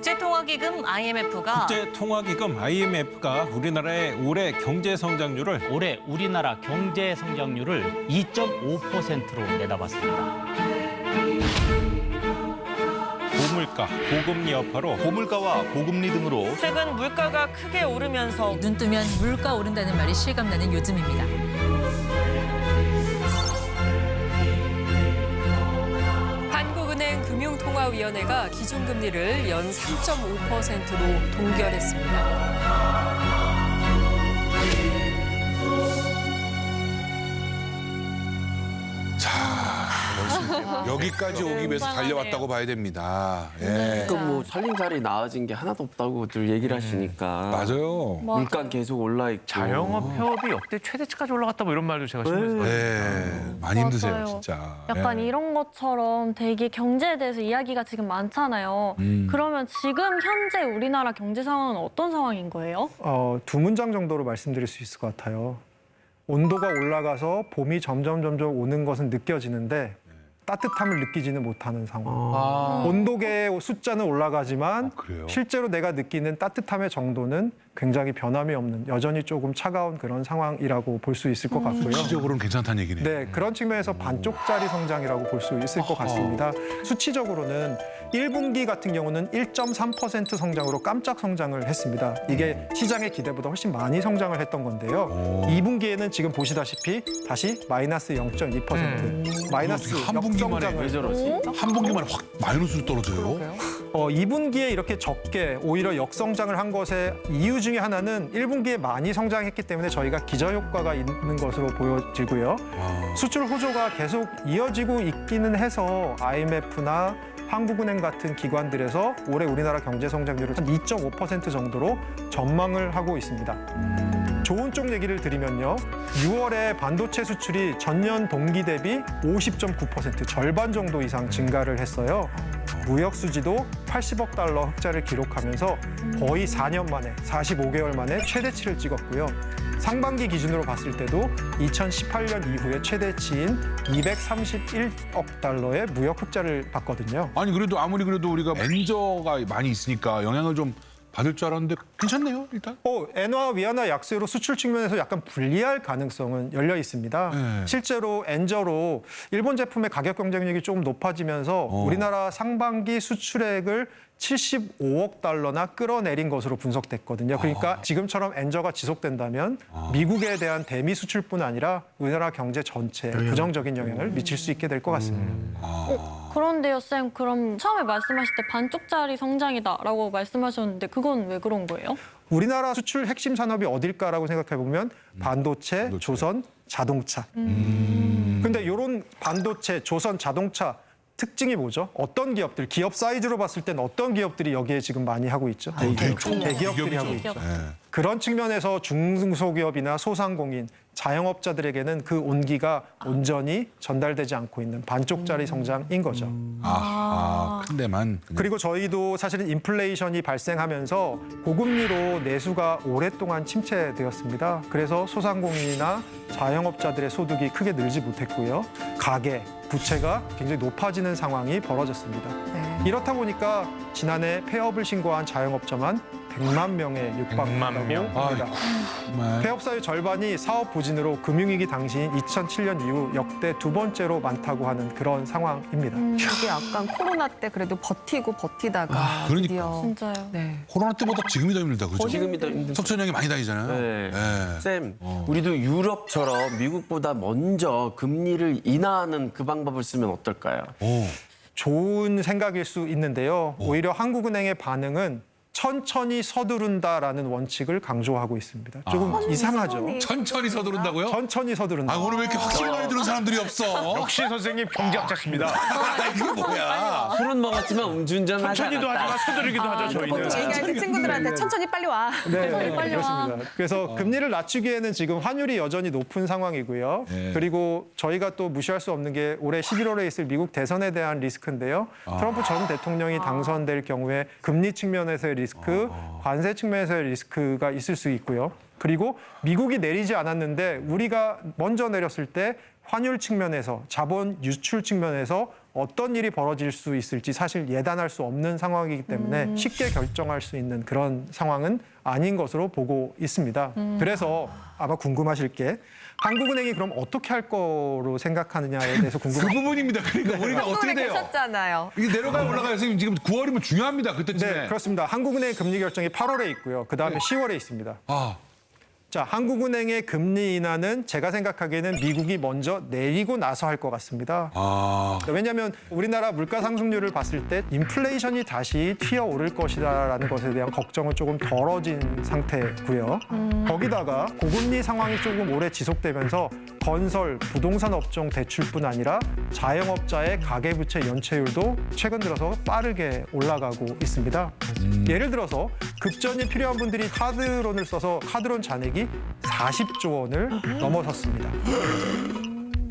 국제통화기금 IMF가 우리나라의 올해 경제 성장률을 올해 우리나라 경제 성장률을 2.5%로 내다봤습니다. 고물가, 고금리 여파로 고물가와 고금리 등으로 최근 물가가 크게 오르면서 눈 뜨면 물가 오른다는 말이 실감나는 요즘입니다. 한국은행 금융통화위원회가 기준금리를 연 3.5%로 동결했습니다. 여기까지 오기 위해서 달려왔다고 봐야 됩니다. 예. 그러니까 뭐 살림살이 나아진 게 하나도 없다고들 얘기를 하시니까 맞아요. 물가 계속 올라 있고 자영업 폐업이 역대 최대치까지 올라갔다 뭐 이런 말도 제가 신문에서 봤어요. 네, 많이 힘드세요, 맞아요. 진짜. 약간 예. 이런 것처럼 되게 경제에 대해서 이야기가 지금 많잖아요. 그러면 지금 현재 우리나라 경제 상황은 어떤 상황인 거예요? 두 문장 정도로 말씀드릴 수 있을 것 같아요. 온도가 올라가서 봄이 점점 오는 것은 느껴지는데 따뜻함을 느끼지는 못하는 상황. 온도계의 숫자는 올라가지만 그래요? 실제로 내가 느끼는 따뜻함의 정도는 굉장히 변함이 없는, 여전히 조금 차가운 그런 상황이라고 볼 수 있을 것 같고요. 수치적으로는 괜찮다는 얘기네요. 네, 그런 측면에서 반쪽짜리 성장이라고 볼 수 있을 것 같습니다. 수치적으로는 1분기 같은 경우는 1.3% 성장으로 깜짝 성장을 했습니다. 이게 시장의 기대보다 훨씬 많이 성장을 했던 건데요. 2분기에는 지금 보시다시피 다시 마이너스 0.2%. 마이너스 한 분기만에 왜 역성장을. 저러지? 한 분기만에 확 마이너스로 떨어져요. 2분기에 이렇게 적게 오히려 역성장을 한 것의 이유 중에 하나는 1분기에 많이 성장했기 때문에 저희가 기저효과가 있는 것으로 보여지고요. 수출 호조가 계속 이어지고 있기는 해서 IMF나 한국은행 같은 기관들에서 올해 우리나라 경제 성장률을 한 2.5% 정도로 전망을 하고 있습니다. 좋은 쪽 얘기를 드리면요. 6월에 반도체 수출이 전년 동기 대비 50.9% 절반 정도 이상 증가를 했어요. 무역 수지도 80억 달러 흑자를 기록하면서 거의 4년 만에, 45개월 만에 최대치를 찍었고요. 상반기 기준으로 봤을 때도 2018년 이후에 최대치인 231억 달러의 무역 흑자를 봤거든요. 아니 그래도 아무리 그래도 우리가 엔저가 많이 있으니까 영향을 좀 받을 줄 알았는데 괜찮네요, 일단. 엔화, 위안화 약세로 수출 측면에서 약간 불리할 가능성은 열려 있습니다. 네. 실제로 엔저로 일본 제품의 가격 경쟁력이 조금 높아지면서 우리나라 상반기 수출액을 75억 달러나 끌어내린 것으로 분석됐거든요. 그러니까 지금처럼 엔저가 지속된다면 미국에 대한 대미 수출뿐 아니라 우리나라 경제 전체에 부정적인 영향을 미칠 수 있게 될 것 같습니다. 그런데요, 쌤, 그럼 처음에 말씀하실 때 반쪽짜리 성장이다라고 말씀하셨는데 그건 왜 그런 거예요? 우리나라 수출 핵심 산업이 어딜까라고 생각해 보면 반도체, 조선, 자동차. 근데 이런 반도체, 조선, 자동차 특징이 뭐죠? 어떤 기업들, 기업 사이즈로 봤을 때는 어떤 기업들이 여기에 지금 많이 하고 있죠? 대기업들이 하고 있죠. 그런 측면에서 중소기업이나 소상공인, 자영업자들에게는 그 온기가 온전히 전달되지 않고 있는 반쪽짜리 성장인 거죠. 큰 데만. 그리고 저희도 사실은 인플레이션이 발생하면서 고금리로 내수가 오랫동안 침체되었습니다. 그래서 소상공인이나 자영업자들의 소득이 크게 늘지 못했고요. 가계, 부채가 굉장히 높아지는 상황이 벌어졌습니다. 이렇다 보니까 지난해 폐업을 신고한 자영업자만 100만 명에 육박한다고 합니다. 폐업 사유 절반이 사업 부진으로 금융위기 당시인 2007년 이후 역대 두 번째로 많다고 하는 그런 상황입니다. 이게 약간 코로나 때 그래도 버티다가 그러니까. 드디어 진짜요. 네. 코로나 때보다 지금이 더 힘들다, 그렇죠? 지금이 더 힘든 석천이 형이 많이 다니잖아요. 네. 네. 쌤, 우리도 유럽처럼 미국보다 먼저 금리를 인하하는 그 방법을 쓰면 어떨까요? 좋은 생각일 수 있는데요. 오히려 한국은행의 반응은 천천히 서두른다라는 원칙을 강조하고 있습니다. 조금 이상하죠. 천천히 서두른다고요? 천천히 서두른다. 오늘 왜 이렇게 확실히 많이 들은 사람들이 없어? 역시 선생님 경제학자십니다. 이게 뭐야? 술은 먹었지만 음주운전 하지 천천히도 않았다. 하지만 서두르기도 하죠, 보통 저희는. 얘기할 때 친구들한테 천천히 빨리 와. 네, 빨리 와. 그렇습니다. 그래서 금리를 낮추기에는 지금 환율이 여전히 높은 상황이고요. 그리고 저희가 또 무시할 수 없는 게 올해 11월에 있을 미국 대선에 대한 리스크인데요. 트럼프 전 대통령이 당선될 경우에 금리 측면에서의 리스크, 관세 측면에서의 리스크가 있을 수 있고요. 그리고 미국이 내리지 않았는데 우리가 먼저 내렸을 때 환율 측면에서, 자본 유출 측면에서 어떤 일이 벌어질 수 있을지 사실 예단할 수 없는 상황이기 때문에 쉽게 결정할 수 있는 그런 상황은 아닌 것으로 보고 있습니다. 그래서 아마 궁금하실 게 한국은행이 그럼 어떻게 할 거로 생각하느냐에 대해서 그 궁금합니다. 부분입니다. 그러니까 우리가 어떻게 한국에 돼요? 계셨잖아요. 이게 내려가요 올라가요. 선생님 지금 9월이면 중요합니다. 그때쯤에. 네, 그렇습니다. 한국은행의 금리 결정이 8월에 있고요. 그다음에 10월에 있습니다. 아, 자, 한국은행의 금리 인하는 제가 생각하기에는 미국이 먼저 내리고 나서 할 것 같습니다. 왜냐하면 우리나라 물가 상승률을 봤을 때 인플레이션이 다시 튀어오를 것이다라는 것에 대한 걱정은 조금 덜어진 상태고요. 거기다가 고금리 상황이 조금 오래 지속되면서 건설, 부동산 업종 대출뿐 아니라 자영업자의 가계부채 연체율도 최근 들어서 빠르게 올라가고 있습니다. 예를 들어서 급전이 필요한 분들이 카드론을 써서 카드론 잔액이 40조 원을 넘어섰습니다.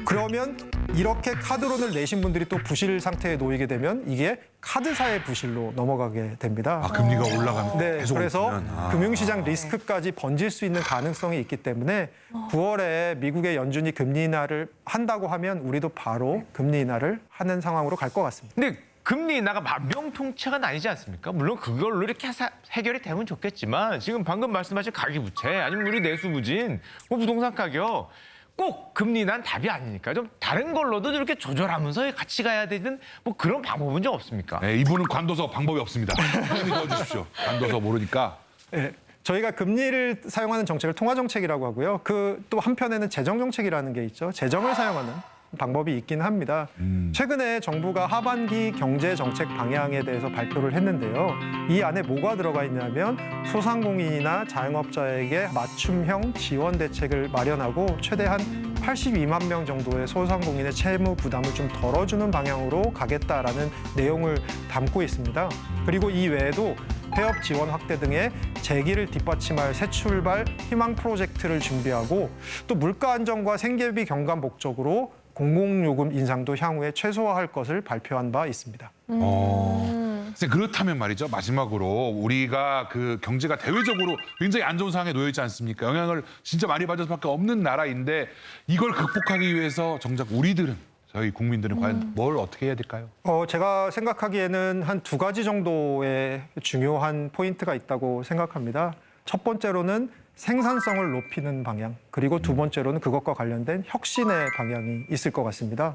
그러면 이렇게 카드론을 내신 분들이 또 부실 상태에 놓이게 되면 이게 카드사의 부실로 넘어가게 됩니다. 금리가 올라가면 네, 계속 그래서 오르면. 금융시장 리스크까지 번질 수 있는 가능성이 있기 때문에 9월에 미국의 연준이 금리 인하를 한다고 하면 우리도 바로 금리 인하를 하는 상황으로 갈 것 같습니다. 근데 금리 인하가 만병통치가 아니지 않습니까? 물론 그걸로 이렇게 해결이 되면 좋겠지만 지금 방금 말씀하신 가계부채 아니면 우리 내수부진, 뭐 부동산 가격 꼭 금리 인하는 답이 아니니까 좀 다른 걸로도 이렇게 조절하면서 같이 가야 되는 뭐 그런 방법은 좀 없습니까? 네, 이분은 관둬서 방법이 없습니다. 빨리 도와주십시오. 관둬서 모르니까. 네, 저희가 금리를 사용하는 정책을 통화정책이라고 하고요. 그 또 한편에는 재정정책이라는 게 있죠. 재정을 사용하는 방법이 있긴 합니다. 최근에 정부가 하반기 경제정책 방향에 대해서 발표를 했는데요. 이 안에 뭐가 들어가 있냐면 소상공인이나 자영업자에게 맞춤형 지원 대책을 마련하고 최대한 82만 명 정도의 소상공인의 채무 부담을 좀 덜어주는 방향으로 가겠다라는 내용을 담고 있습니다. 그리고 이 외에도 폐업 지원 확대 등의 재기를 뒷받침할 새 출발 희망 프로젝트를 준비하고 또 물가 안정과 생계비 경감 목적으로 공공요금 인상도 향후에 최소화할 것을 발표한 바 있습니다. 선생님, 그렇다면 말이죠. 마지막으로 우리가 그 경제가 대외적으로 굉장히 안 좋은 상황에 놓여 있지 않습니까? 영향을 진짜 많이 받을 수밖에 없는 나라인데 이걸 극복하기 위해서 정작 우리들은 저희 국민들은 과연 뭘 어떻게 해야 될까요? 제가 생각하기에는 한 2가지 정도의 중요한 포인트가 있다고 생각합니다. 첫 번째로는 생산성을 높이는 방향, 그리고 두 번째로는 그것과 관련된 혁신의 방향이 있을 것 같습니다.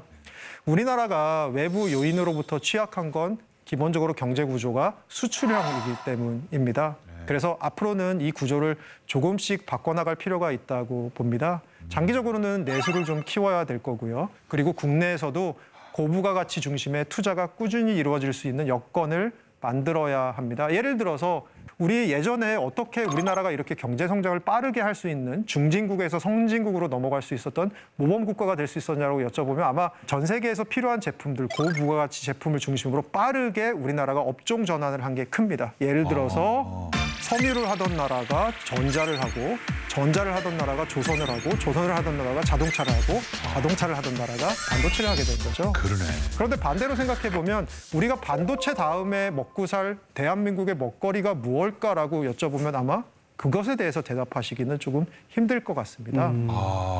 우리나라가 외부 요인으로부터 취약한 건 기본적으로 경제 구조가 수출형이기 때문입니다. 그래서 앞으로는 이 구조를 조금씩 바꿔나갈 필요가 있다고 봅니다. 장기적으로는 내수를 좀 키워야 될 거고요. 그리고 국내에서도 고부가 가치 중심의 투자가 꾸준히 이루어질 수 있는 여건을 만들어야 합니다. 예를 들어서 우리 예전에 어떻게 우리나라가 이렇게 경제 성장을 빠르게 할 수 있는 중진국에서 선진국으로 넘어갈 수 있었던 모범 국가가 될 수 있었냐고 여쭤보면 아마 전 세계에서 필요한 제품들, 고부가가치 제품을 중심으로 빠르게 우리나라가 업종 전환을 한 게 큽니다. 예를 들어서 섬유를 하던 나라가 전자를 하고, 전자를 하던 나라가 조선을 하고, 조선을 하던 나라가 자동차를 하고, 자동차를 하던 나라가 반도체를 하게 된 거죠. 그러네. 그런데 반대로 생각해 보면 우리가 반도체 다음에 먹고 살 대한민국의 먹거리가 무엇일까라고 여쭤보면 아마 그것에 대해서 대답하시기는 조금 힘들 것 같습니다.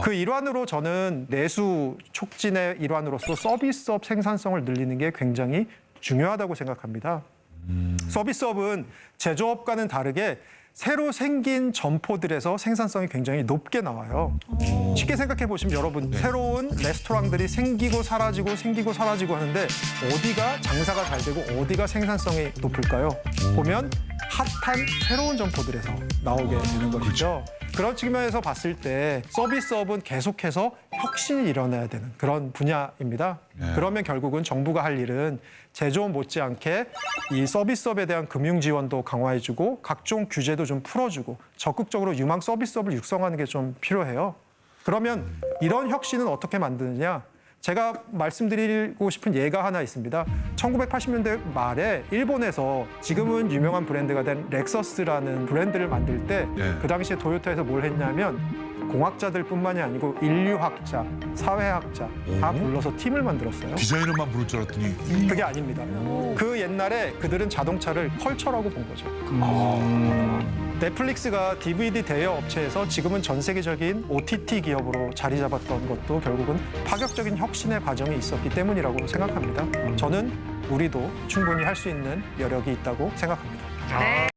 그 일환으로 저는 내수 촉진의 일환으로서 서비스업 생산성을 늘리는 게 굉장히 중요하다고 생각합니다. 서비스업은 제조업과는 다르게 새로 생긴 점포들에서 생산성이 굉장히 높게 나와요. 쉽게 생각해 보시면 여러분, 새로운 레스토랑들이 생기고 사라지고 하는데 어디가 장사가 잘 되고 어디가 생산성이 높을까요? 보면 핫한 새로운 점포들에서 나오게 되는 것이죠. 그런 측면에서 봤을 때 서비스업은 계속해서 혁신이 일어나야 되는 그런 분야입니다. 그러면 결국은 정부가 할 일은 제조업 못지않게 이 서비스업에 대한 금융 지원도 강화해주고 각종 규제도 좀 풀어주고 적극적으로 유망 서비스업을 육성하는 게 좀 필요해요. 그러면 이런 혁신은 어떻게 만드느냐? 제가 말씀드리고 싶은 예가 하나 있습니다. 1980년대 말에 일본에서 지금은 유명한 브랜드가 된 렉서스라는 브랜드를 만들 때 그 당시에 도요타에서 뭘 했냐면 공학자들뿐만이 아니고 인류학자, 사회학자 다 불러서 팀을 만들었어요. 디자이너만 부를 줄 알았더니 그게 아닙니다. 그 옛날에 그들은 자동차를 컬처라고 본 거죠. 넷플릭스가 DVD 대여 업체에서 지금은 전 세계적인 OTT 기업으로 자리 잡았던 것도 결국은 파격적인 혁신의 과정이 있었기 때문이라고 생각합니다. 저는 우리도 충분히 할 수 있는 여력이 있다고 생각합니다.